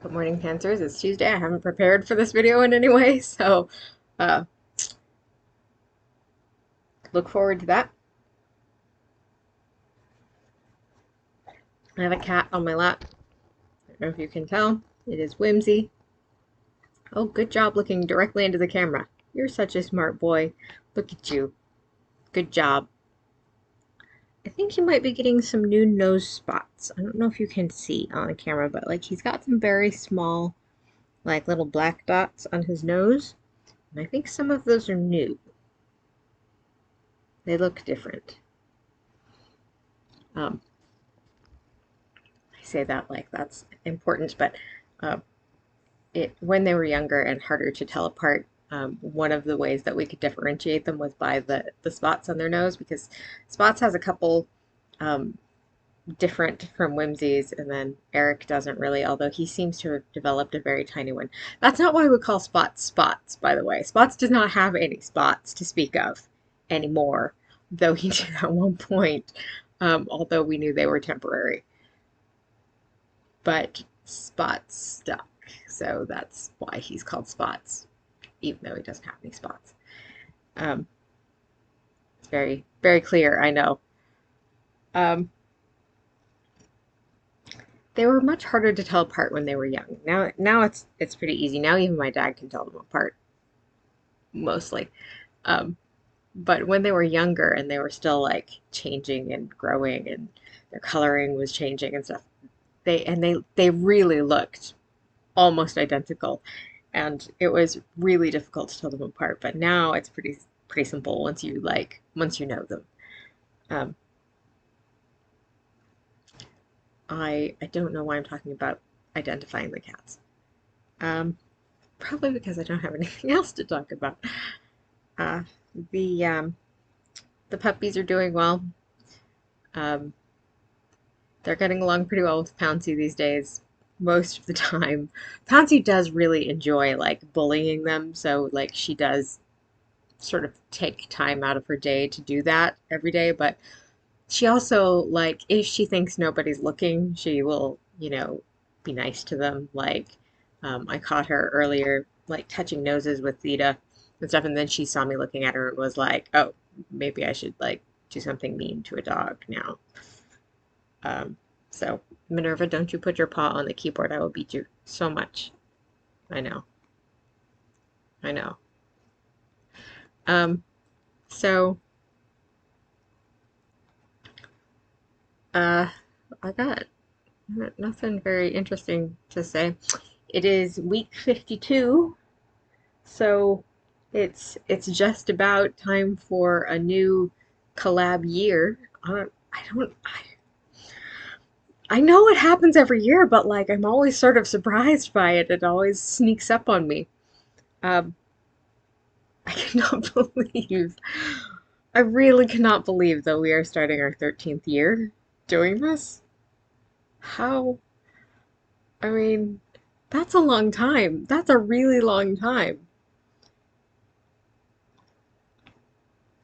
Good morning, Panthers. It's Tuesday. I haven't prepared for this video in any way, so uh, look forward to that. I have a cat on my lap. I don't know if you can tell. It is Whimsy. Oh, good job looking directly into the camera. You're such a smart boy. Look at you. Good job. I think he might be getting some new nose spots. I don't know if you can see on the camera, but like he's got some very small, like little black dots on his nose. And I think some of those are new. They look different. Um, I say that like that's important, but uh, it when they were younger and harder to tell apart, one of the ways that we could differentiate them was by the spots on their nose because Spots has a couple um, different from Whimsy's, and then Eric doesn't really, although he seems to have developed a very tiny one. That's not why we call Spots Spots, by the way. Spots does not have any spots to speak of anymore, though he did at one point, although we knew they were temporary. But Spots stuck, so that's why he's called Spots, even though he doesn't have any spots. Um, it's very, very clear, I know. Um, they were much harder to tell apart when they were young. Now it's pretty easy. Now even my dad can tell them apart, mostly. Um, but when they were younger and they were still like changing and growing and their coloring was changing and stuff, they really looked almost identical, and it was really difficult to tell them apart. But now it's pretty simple once you know them. Um, I don't know why I'm talking about identifying the cats. Um, Probably because I don't have anything else to talk about. Uh, the the puppies are doing well. Um, they're getting along pretty well with Pouncy these days, most of the time. Pouncy does really enjoy like bullying them, so like she does sort of take time out of her day to do that every day, but she also like if she thinks nobody's looking, she will, be nice to them. Like I caught her earlier like touching noses with Theta and stuff, and then she saw me looking at her and was like, "Oh, maybe I should like do something mean to a dog now." Um, so Minerva, don't you put your paw on the keyboard. I will beat you so much. I know. I know. Um, so uh I got nothing very interesting to say. It is week 52, so it's just about time for a new collab year. I know it happens every year, but like I'm always sort of surprised by it. It always sneaks up on me. Um, I cannot believe, I really cannot believe that we are starting our 13th year doing this. How, I mean, that's a long time. That's a really long time.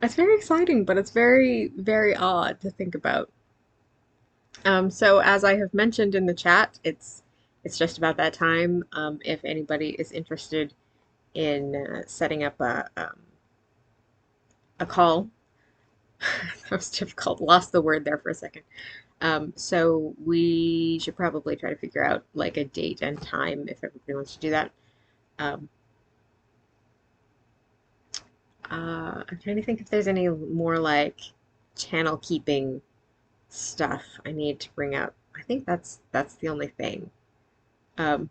It's very exciting, but it's very, very odd to think about. So as I have mentioned in the chat, it's just about that time. If anybody is interested in setting up a call, that was difficult. Lost the word there for a second. So we should probably try to figure out like a date and time if everybody wants to do that. Um, I'm trying to think if there's any more like channel keeping stuff I need to bring up. I think that's the only thing. Um,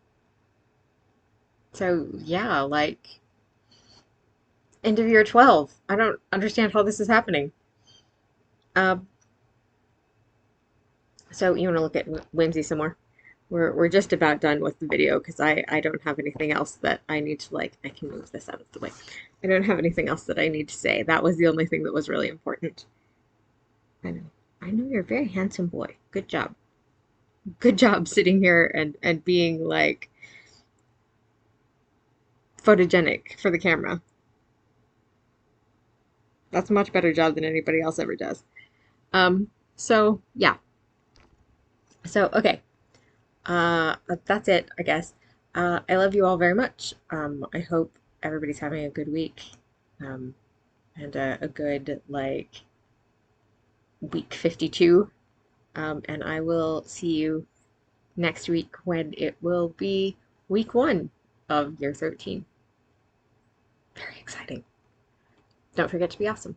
so yeah, like end of year 12. I don't understand how this is happening. Um, so you want to look at Whimsy some more? We're just about done with the video because I don't have anything else that I need to like. I can move this out of the way. I don't have anything else that I need to say. That was the only thing that was really important. I know. I know you're a very handsome boy. Good job. Good job sitting here and being like photogenic for the camera. That's a much better job than anybody else ever does. So yeah. So okay. That's it, I guess. I love you all very much. I hope everybody's having a good week, um, and a good like week 52. And I will see you next week when it will be week 1 of year 13. Very exciting. Don't forget to be awesome.